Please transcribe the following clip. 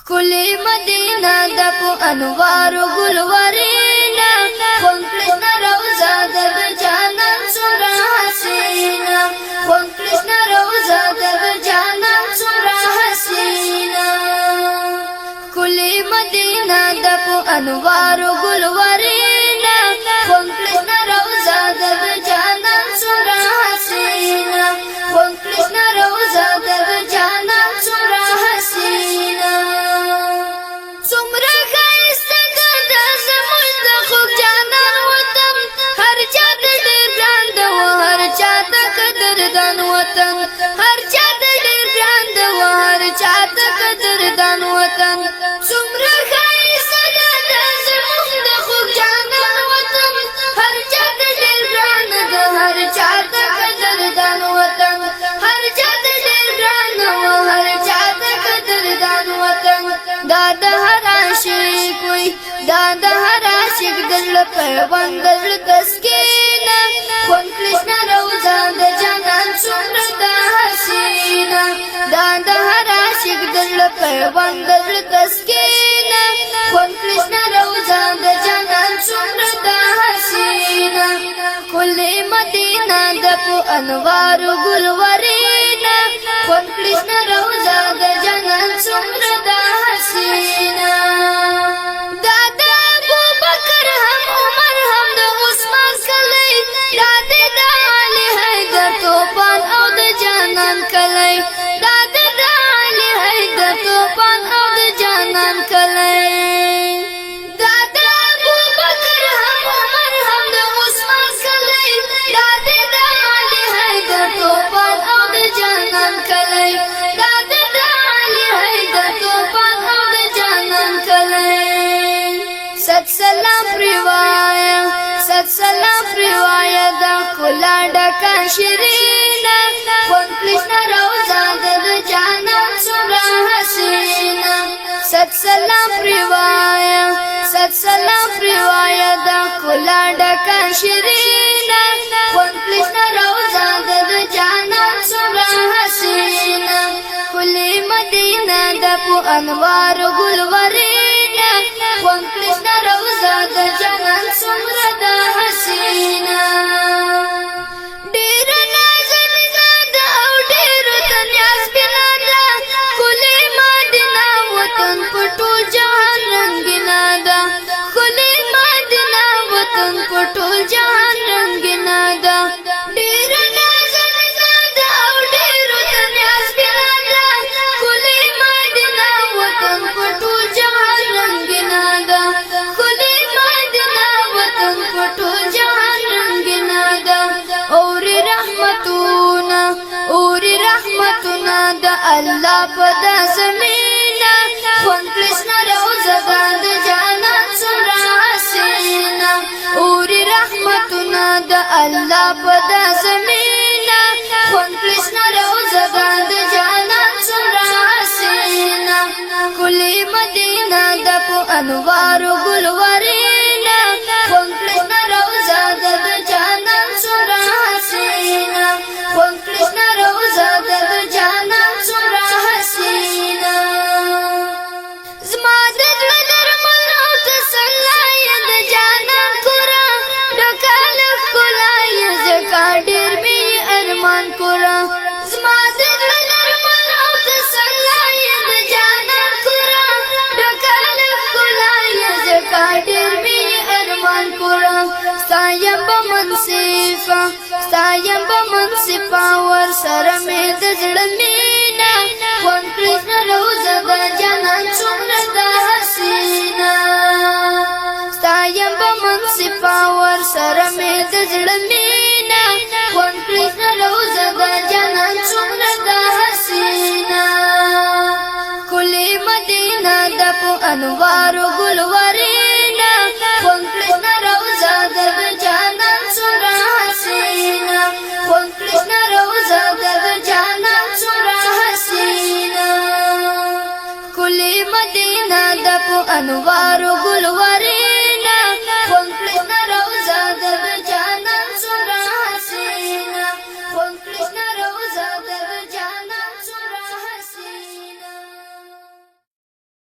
کلی مدینه د په انوارو ګلورینا کونکلشنا روزا د جانان سورا حسینا کونکلشنا روزا د جانان سورا حسینا کلی مدینه د په انوارو ګلورینا کونکلشنا روزا د جانان سورا حسینا کونکلشنا روزا د جانان سورا حسینا څومره ښایسته ده زموږ د خوږ جانان وطن هر چا ته ډېر ګران ده و هر چا ته قدردان وطن هر چا ته ډېر ګران ده و هر چا ته قدردان وطن څومره ښایسته ده زموږ د خوږ جانان وطن هر چا ته ډېر ګران ده هر چا ته قدردان وطن هر چا ته ډېر ګران ده و هر چا ته قدردان وطن دا د هر عاشق وي دا د هر عاشق د زړه پیوند د زړه تسکینه کونکلشنا روزا د جانان څومره ده حسینه دا د هر عاشق د زړه پیوند د زړه تسکینه کونکلشنا روزا د جانان څومره ده حسینه کلی مدینه د په انوارو ګلورینا کونکلشنا روزا د جانان څومره ده حسینه دا د ابوبکر هم عمر هم د عثمان کلی دا د علي حیدر توپان او د جانان کلی دا د علي حیدر توپان او د جانان کلی دا د ابوبکر هم عمر هم د عثمان کلی دا د علي حیدر توپان او د جانان کلی دا د علي حیدر توپان او د جانان کلی ست سلام پریوایا ست سلام پریوایا دا کلا ډکا شیرینا کونکلشنا روزا د جانان څومره حسینا ست سلام پریوایا ست سلام پریوایا دا کلا ډکا شیرینا کونکلشنا روزا د جانان څومره حسینا کلی مدینه د په انوارو ګلورینا کونکلشنا روزا د جانان څومره ده حسینا ډېر نازنینه ده او ډېرو ته نیازبینه ده کلی مدینه وطن په ټول جهان رنګینه ده کلی مدینه وطن په ټول جهان رنګینه ده ډېر نازنینه ده او ډېرو ته نیازبینه ده کلی مدینه وطن په ټول جهان رنګینه ده کلی مدینه وطن په ټول جهان رنګینه ده اوري رحمتونه د الله په د زمینه کونکلشنا روزا د جانان څومره حسینه اوري رحمتونه د الله په د زمینه کونکلشنا روزا د جانان څومره حسینه کلی مدینه د په انوارو ګلورینا کونکلشنا روزا د جانان څومره حسینه کونکلشنا روزا د جانان څومره حسینه زما د زړه درمل او تسلی د جانان کورا ډکال ښکلا یې ځکه ډېر مې ارمان کورا زما د زړه درمل او تسلی د جانان کورا ډکال ښکلا یې ځکه ډېر مې ارمان کورا ستایم به منصفه ورسره مې د زړه مینه کونکلشنا روزا د جانان څومره ده حسینه ستایم به منصفه ورسره مې د زړه مینه کونکلشنا روزا د جانان څومره ده حسینه کلی مدینه د په انوارو ګلورینا کونکلشنا روزا د جانان څومره حسینه کونکلشنا روزا د جانان څومره حسینه کلی مدینه د په انوارو ګلورینا